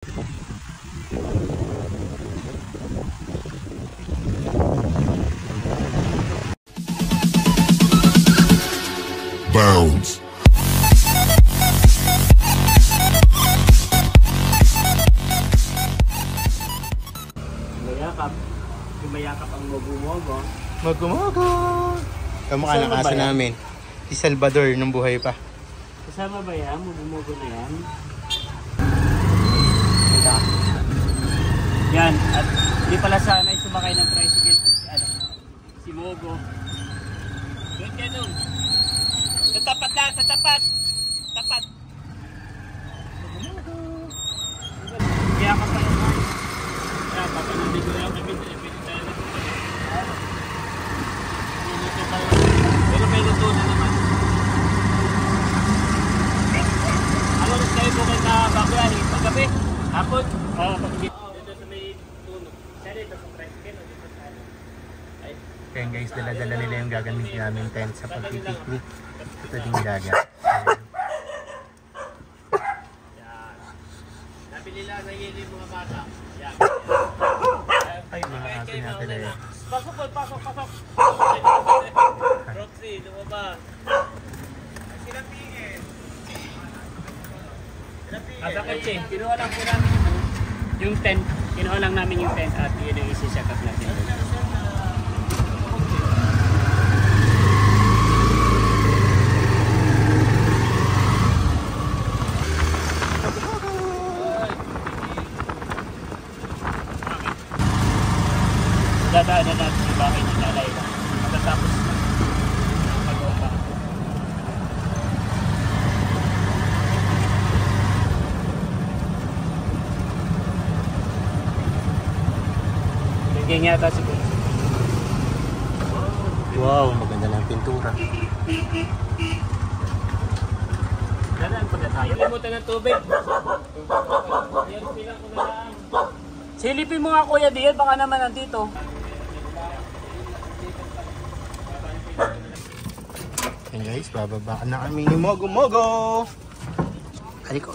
Bounce. Mayakap ang mogo-mogo. Mogo-mogo! Kamukha ng aso namin. Si Salvador nung buhay pa. Kasama ba yan? Mogo-mogo na yan? Yan. At hindi pala sanay sumakay ng tricycle si Mogo. Doon ka nun. Sa tapat na! Sa tapat! Tapat! Mogo-mogo! Kaya ka pala naman. Kaya papanoodin ko lang kami. Pero may luto na naman. Ano rin kayo po kayo na babayahin? Paggabi? Hapon? Oo, paggabi. Dito sa may tunog. Siya dito sa tricycle o dito sa ano? Kaya guys, dala-dala nila yung gagamitin namin tent sa pagpipiknik. Ito din dagat. Yan. Nabili lang na yun yung mga bata. Yan. Ay, mga aso natin na yun. Pasok po, pasok, pasok. Roxy, lumabas. Sila pingin. Asa kotse, kinuha lang po namin yung tent. Kinuha lang namin yung tent at yun yung isi-set up natin. Dadaanan natin yung bahay ni Nanay. Matatapos mag-upa. Bigyan niya ata siguro. Wow, maganda lang pintura. Dadaan pa na tayo. Limutan ng tubig. Yan, pilang ko na lang. Silipin mo nga kuya diyan, baka naman nandito. Yan guys, bababa na kami ni Mogo-mogo! Haliko!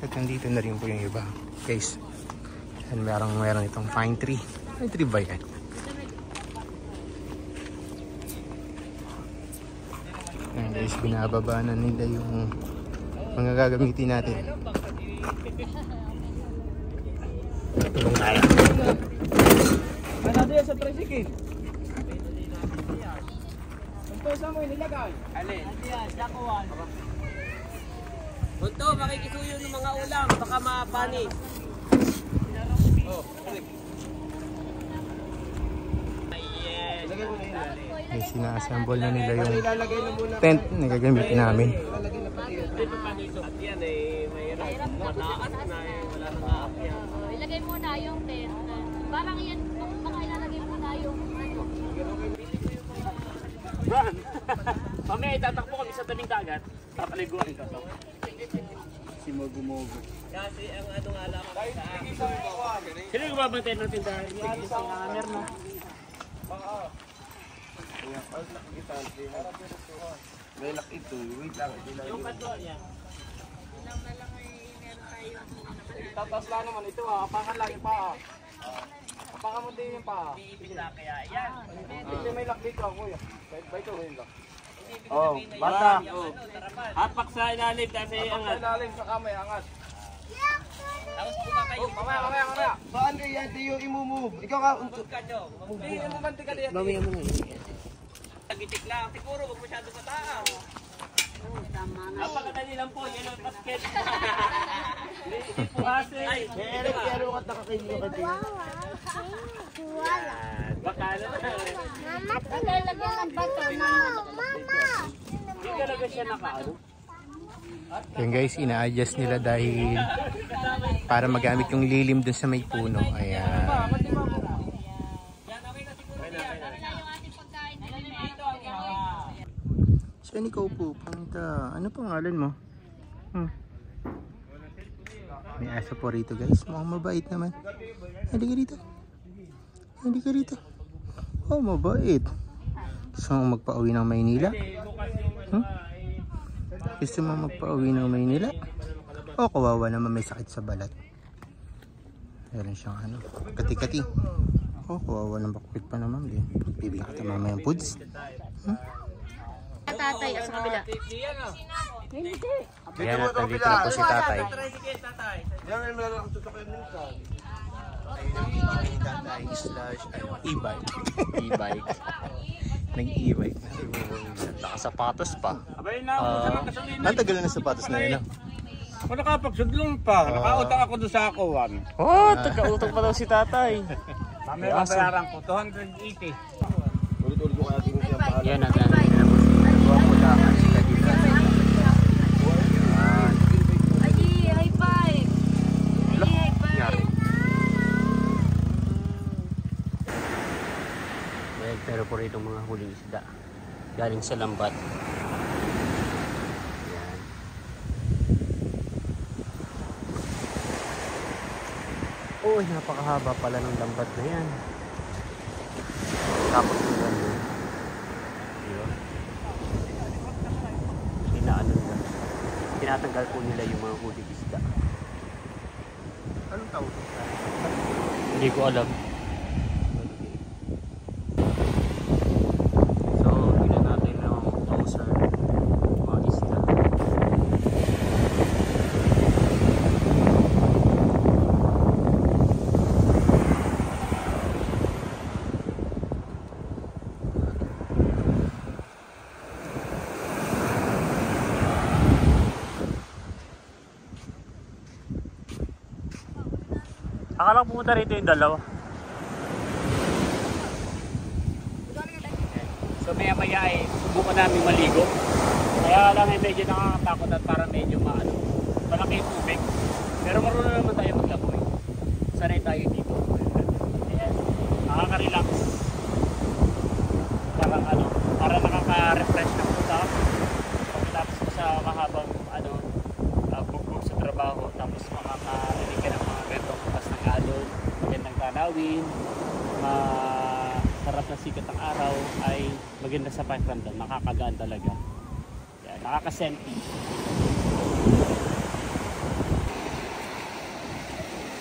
At nandito na rin po yung iba. Guys, yan meron itong pine tree. Pine tree ba yan? Yan guys, binababa na nila yung mga gagamitin natin. Tulong tayo. Ano diyan sa tricycle? Ito sa mo inilagay. Alin? Diyan, dakuan. Bunto, makikisuyo ng mga ulam, baka mapani. Oh, yes. May sina-assemble na nila yung tent na gagamitin namin. At yan eh, mayroon mataas na eh, wala nang aakyat. Ilagay mo na yung tent. Parang yan, baka ilalagay mo na yung ano. Run! Mamaya itatakbo kami sa tabing dagat. Papaliguan ka to. Si Mogo-mogo. Kasi ang ano nga lang sa akin. Sino yung babantay ng tindahan? Si Hammer na. May lock ito. Wait lang. Yung kanto niya. Tatas lang naman ito ha. Apakan lang yung paa. Apakan mo din yung paa. Iibig na kaya yan. Hindi may lock dito kuya. Ba ito may lock. Oh, bata. Hapak sa ilalim kasi angat. Ilalim sa kamay, angat. Tapos buka kayo. Mamaya. Saan kayo yan? Di yung imumove. Ikaw ka. Hindi, imumanti ka diyan. Mamaya mo na. Tagitik lang. Siguro huwag masyado mataas. Napakadali lang po. Yan ang basket. Hindi po kasi. Pero kat nakakainin ka din. Baka na. Mama, tagalagyan ng bato. Mama! Hindi talaga siya nakaano. Yan guys, ina-adjust nila dahil para magamit yung lilim dun sa may puno. Ayan. Saan ikaw po? Panta. Ano pangalan mo? May aso po rito guys. Mukhang mabait naman. Halika rito. Halika rito. Oh, mabait. Gusto mong magpa-uwi ng Maynila? Gusto mo magpa-uwi ng Maynila? O kawawa naman may sakit sa balat. Meron siyang ano, kati-kati. O kawawa ng bakit pa naman din. Bibigyan kita mamaya yung foods. Tatay, sa kabila. Ayan at nandito na po si tatay. Yan meron akong tutukin minsan. Ayun ang bibigyan ni tatay slash e-bike. E-bike. Nag-e-bike na. Nakasapatos pa. Abay na ako sa mga gasolina. Matagal na sapatos na yun. Ako nakapagsudlong pa. Nakautang ako doon sa akuan. Oh, tagautang pa daw si tatay. Mamaya bayaran ko, 280. Ulit-ulit ko kaya tingin siya pa. Yan at nagwapulangan sila dito. Aji, high five. Aji, high five. Pero po rito mga huling isda. Galing sa lambat. Yan. Oh, napakahaba pala ng lambat na yan. Tapos yung gano'n. Diba? Inaano nila. Tinatanggal po nila yung mga huling isda. Anong tawag? Hindi ko alam. So, tingnan natin ng closer mga isda. Akala ko pumunta rito yung dalawa. So maya maya ay subukan namin maligo. Kaya lang ay medyo nakakatakot at parang medyo malaki yung tubig. Pero marunong naman tayo maglaboy. Sanay tayo dito. Ayan. Nakaka-relax. Parang nakaka-refresh ng utak. Pagkatapos ko sa mahabang bugbog sa trabaho. Tapos makakarinig ka ng mga gantong bukas ng alon. Magandang tanawin. Sarap na sikat ng araw ay maganda sa pakiramdam, nakakagaan talaga. Yan, nakaka-senti.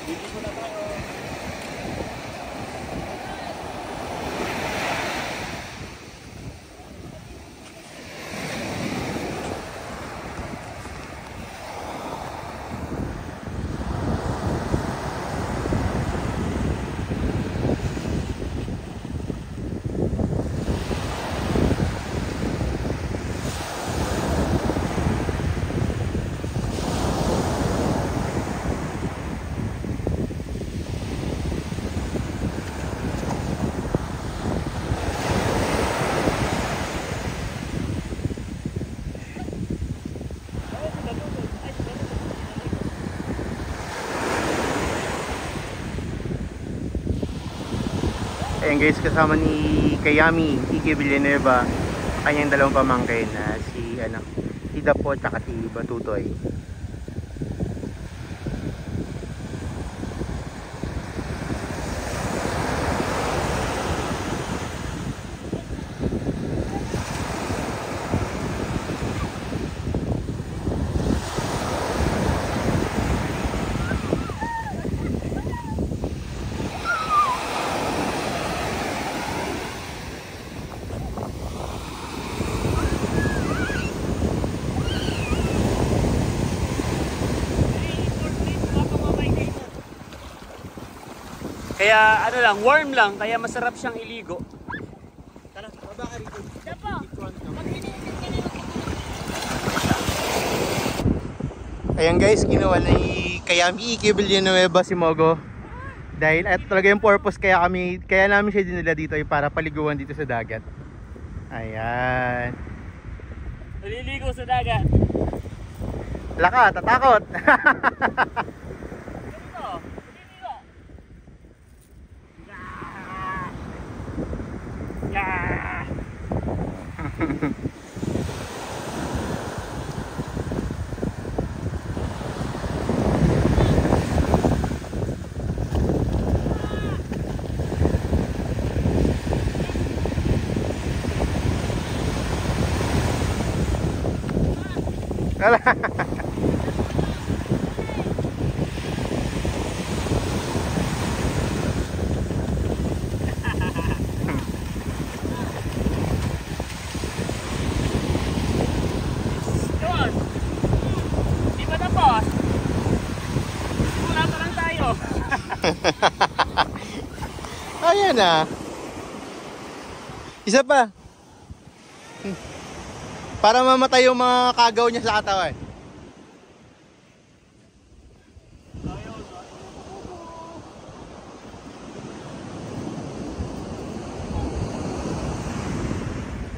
Dito muna tayo. Ayan guys, kasama ni Kayami, Iki Villanueva, kanyang dalawang pamangkin na si Dapo at si Batutoy. Kaya warm lang, kaya masarap siyang iligo. Tara, baba ka rito. Dapo. Ayan guys, ginawa ni Kayami, Iki Villanueva si Mogo. Dahil at talaga yung purpose kaya namin siya dinala dito ay para paliguan dito sa dagat. Ayan. Naliligo sa dagat. Laka, tatakot. Wala. Yun. Di ba tapos? Wala pa lang tayo. Ayan na. Isa pa. Para mamatay yung mga kagaw niya sa katawan.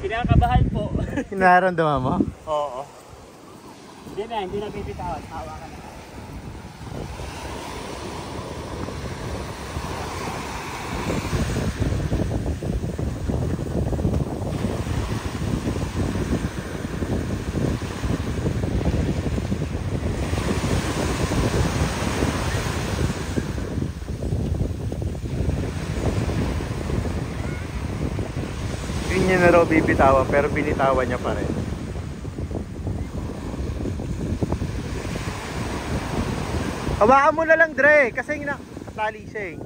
Kinakabahan po. Hinaramdaman mo? Oo. Hindi na bibitawan. Hawa ka na. Hindi niya na raw bibitawan pero binitawan niya pa rin. Hawakan mo na lang, Dre, kasi tali siya eh.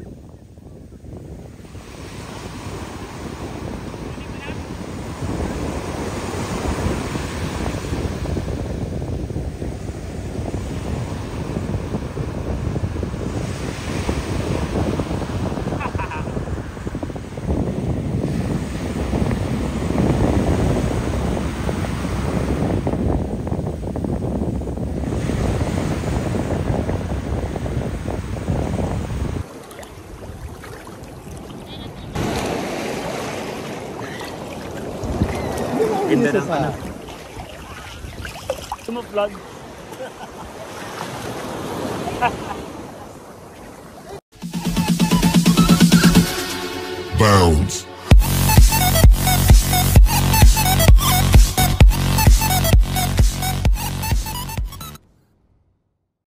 Ganda ng ano. Sumuplag.